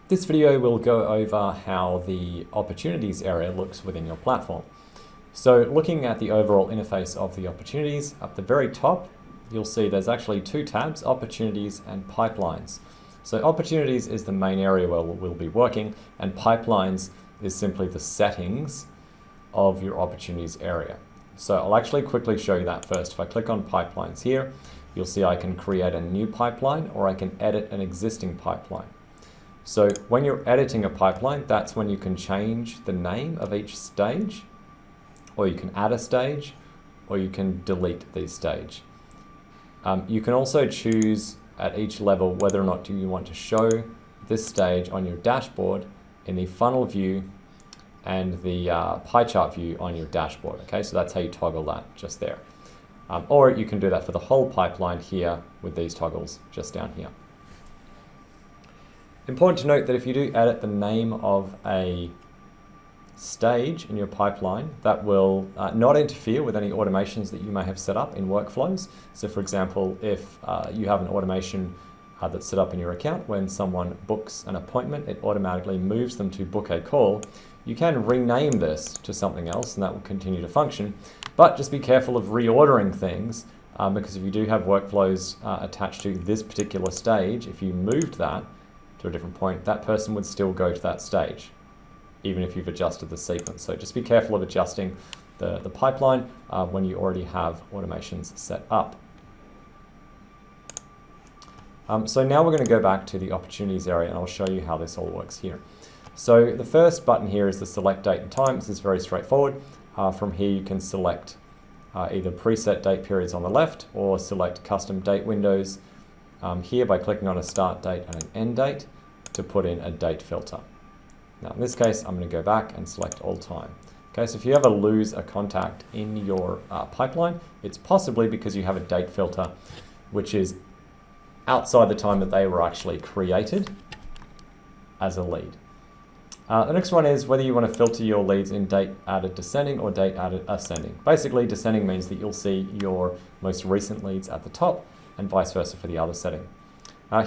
This video will go over how the opportunities area looks within your platform. So looking at the overall interface of the opportunities, up the very top, you'll see there's actually two tabs, opportunities and pipelines. So opportunities is the main area where we'll be working, and pipelines is simply the settings of your opportunities area. So I'll actually quickly show you that first. If I click on pipelines here, you'll see I can create a new pipeline or I can edit an existing pipeline. So when you're editing a pipeline, that's when you can change the name of each stage, or you can add a stage, or you can delete the stage. You can also choose at each level whether or not you want to show this stage on your dashboard in the funnel view and the pie chart view on your dashboard. Okay, so that's how you toggle that just there. Or you can do that for the whole pipeline here with these toggles just down here. Important to note that if you do edit the name of a stage in your pipeline, that will not interfere with any automations that you may have set up in workflows. So for example, if you have an automation that's set up in your account, when someone books an appointment, it automatically moves them to book a call. You can rename this to something else and that will continue to function, but just be careful of reordering things because if you do have workflows attached to this particular stage, if you moved that to a different point, that person would still go to that stage, even if you've adjusted the sequence. So just be careful of adjusting the pipeline when you already have automations set up. So now we're going to go back to the opportunities area and I'll show you how this all works here. So the first button here is the select date and time. This is very straightforward. From here you can select either preset date periods on the left or select custom date windows here by clicking on a start date and an end date to put in a date filter. Now in this case, I'm going to go back and select all time. Okay, so if you ever lose a contact in your pipeline, it's possibly because you have a date filter which is outside the time that they were actually created as a lead. The next one is whether you want to filter your leads in date added descending or date added ascending. Basically, descending means that you'll see your most recent leads at the top and vice versa for the other setting.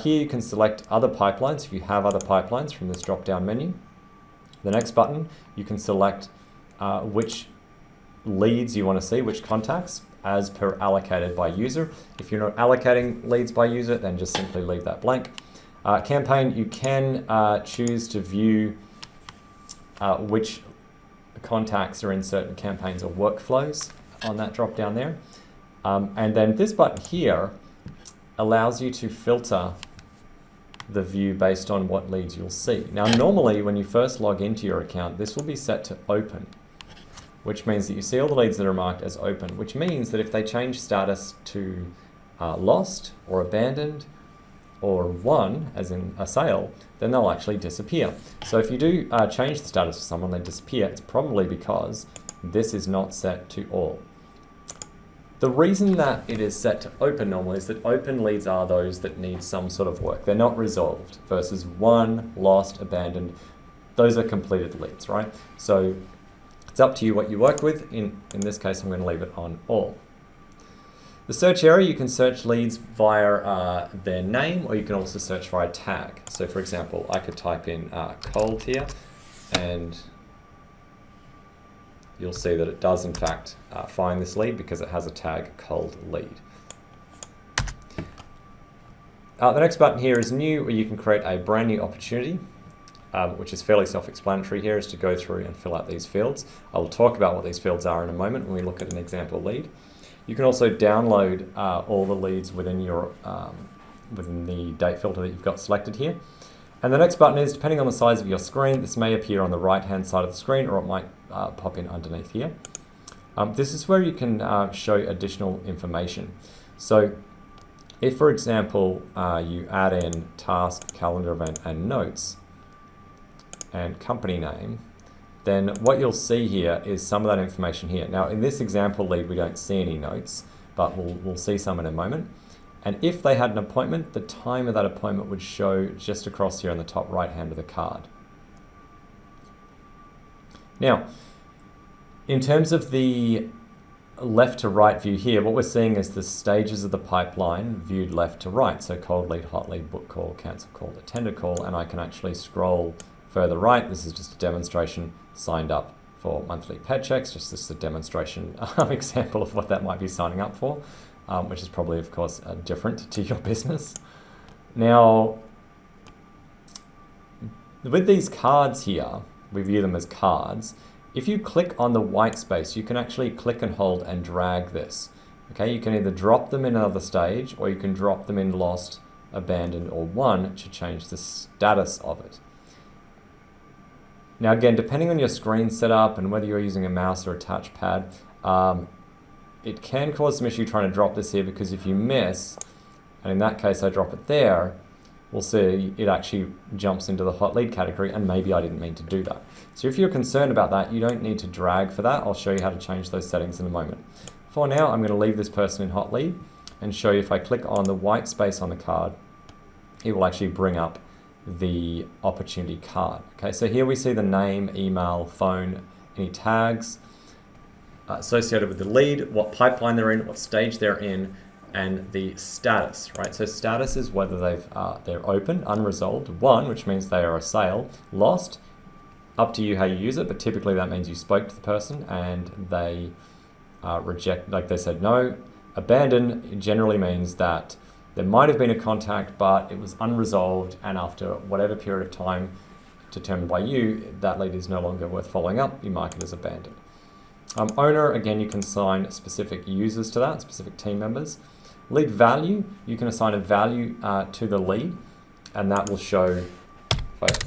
Here you can select other pipelines if you have other pipelines from this drop-down menu. The next button, you can select which leads you want to see, which contacts, as per allocated by user. If you're not allocating leads by user, then just simply leave that blank. Campaign, you can choose to view which contacts are in certain campaigns or workflows on that drop down there. And then this button here allows you to filter the view based on what leads you'll see. Now normally when you first log into your account, this will be set to open, which means that you see all the leads that are marked as open, which means that if they change status to lost or abandoned or won, as in a sale, then they'll actually disappear. So if you do change the status of someone, they disappear, it's probably because this is not set to all. The reason that it is set to open normally is that open leads are those that need some sort of work. They're not resolved versus won, lost, abandoned. Those are completed leads, right? So it's up to you what you work with. In this case, I'm going to leave it on all. The search area, you can search leads via their name, or you can also search via tag. So for example, I could type in cold here, and you'll see that it does in fact find this lead because it has a tag cold lead. The next button here is new, where you can create a brand new opportunity, which is fairly self-explanatory here, is to go through and fill out these fields. I will talk about what these fields are in a moment when we look at an example lead. You can also download all the leads within your within the date filter that you've got selected here. And the next button is, depending on the size of your screen, this may appear on the right-hand side of the screen, or it might pop in underneath here. This is where you can show additional information. So if, for example, you add in task, calendar event, and notes, and company name, then what you'll see here is some of that information here. Now in this example lead, we don't see any notes, but we'll see some in a moment. And if they had an appointment, the time of that appointment would show just across here on the top right hand of the card. Now, in terms of the left to right view here, what we're seeing is the stages of the pipeline viewed left to right. So cold lead, hot lead, book call, cancel call, attended call, and I can actually scroll further right. This is just a demonstration, signed up for monthly pet checks, just this is a demonstration example of what that might be signing up for, which is probably, of course, different to your business. Now, with these cards here, we view them as cards. If you click on the white space, you can actually click and hold and drag this. Okay, you can either drop them in another stage or you can drop them in lost, abandoned, or won to change the status of it. Now again, depending on your screen setup and whether you're using a mouse or a touchpad, it can cause some issue trying to drop this here, because if you miss, and in that case I drop it there, we'll see it actually jumps into the hot lead category, and maybe I didn't mean to do that. So if you're concerned about that, you don't need to drag for that. I'll show you how to change those settings in a moment. For now, I'm going to leave this person in hot lead and show you if I click on the white space on the card, it will actually bring up the opportunity card. Okay, so here we see the name, email, phone, any tags associated with the lead, what pipeline they're in, what stage they're in, and the status, right? So status is whether they're open, unresolved, won, which means they are a sale, lost, up to you how you use it, but typically that means you spoke to the person and they reject, like they said no. Abandoned generally means that there might have been a contact, but it was unresolved, and after whatever period of time determined by you, that lead is no longer worth following up, you mark it as abandoned. Owner, again, you can assign specific users to that, specific team members. Lead value, you can assign a value to the lead, and that will show,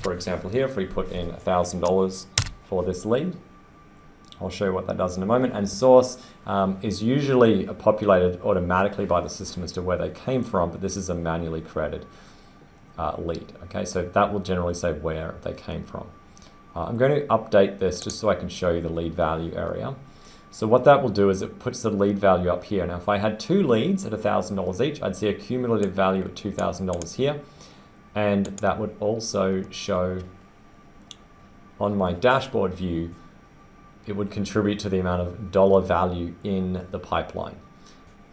for example here, if we put in $1,000 for this lead, I'll show you what that does in a moment. And source is usually populated automatically by the system as to where they came from, but this is a manually created lead. Okay, so that will generally say where they came from. I'm going to update this just so I can show you the lead value area. So what that will do is it puts the lead value up here. Now, if I had 2 leads at $1,000 each, I'd see a cumulative value of $2,000 here. And that would also show on my dashboard view, it would contribute to the amount of dollar value in the pipeline.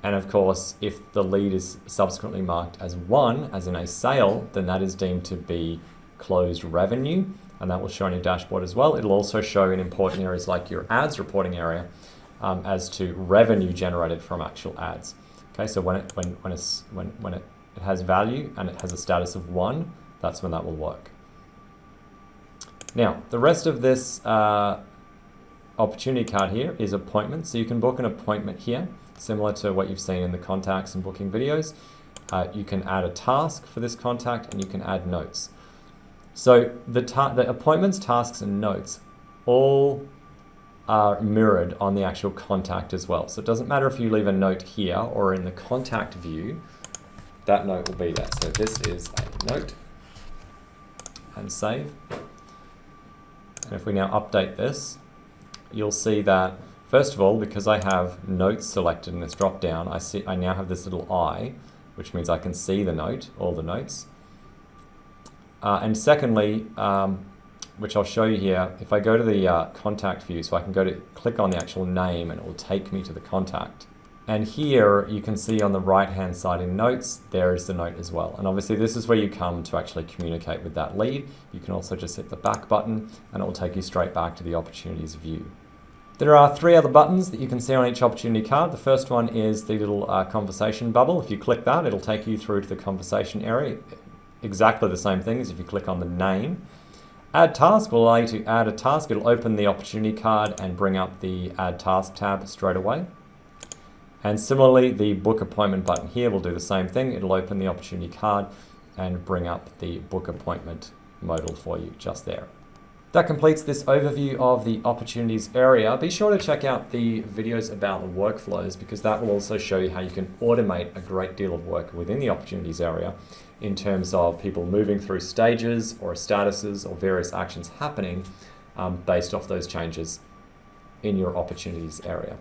And of course, if the lead is subsequently marked as won, as in a sale, then that is deemed to be closed revenue, and that will show on your dashboard as well. It'll also show in important areas like your ads reporting area as to revenue generated from actual ads. Okay, so when it has value and it has a status of won, that's when that will work. Now, the rest of this opportunity card here is appointments. So you can book an appointment here, similar to what you've seen in the contacts and booking videos. You can add a task for this contact, and you can add notes. So the appointments, tasks, and notes all are mirrored on the actual contact as well. So it doesn't matter if you leave a note here or in the contact view, that note will be there. So this is a note, and save. And if we now update this, you'll see that, first of all, because I have notes selected in this drop down, I now have this little eye, which means I can see the note, all the notes. And secondly, which I'll show you here, if I go to the contact view, so I can click on the actual name and it will take me to the contact. And here you can see on the right hand side in notes, there is the note as well. And obviously this is where you come to actually communicate with that lead. You can also just hit the back button and it will take you straight back to the opportunities view. There are 3 other buttons that you can see on each opportunity card. The first one is the little conversation bubble. If you click that, it'll take you through to the conversation area. Exactly the same thing as if you click on the name. Add task will allow you to add a task. It'll open the opportunity card and bring up the add task tab straight away. And similarly, the book appointment button here will do the same thing. It'll open the opportunity card and bring up the book appointment modal for you just there. That completes this overview of the opportunities area. Be sure to check out the videos about the workflows, because that will also show you how you can automate a great deal of work within the opportunities area in terms of people moving through stages or statuses or various actions happening based off those changes in your opportunities area.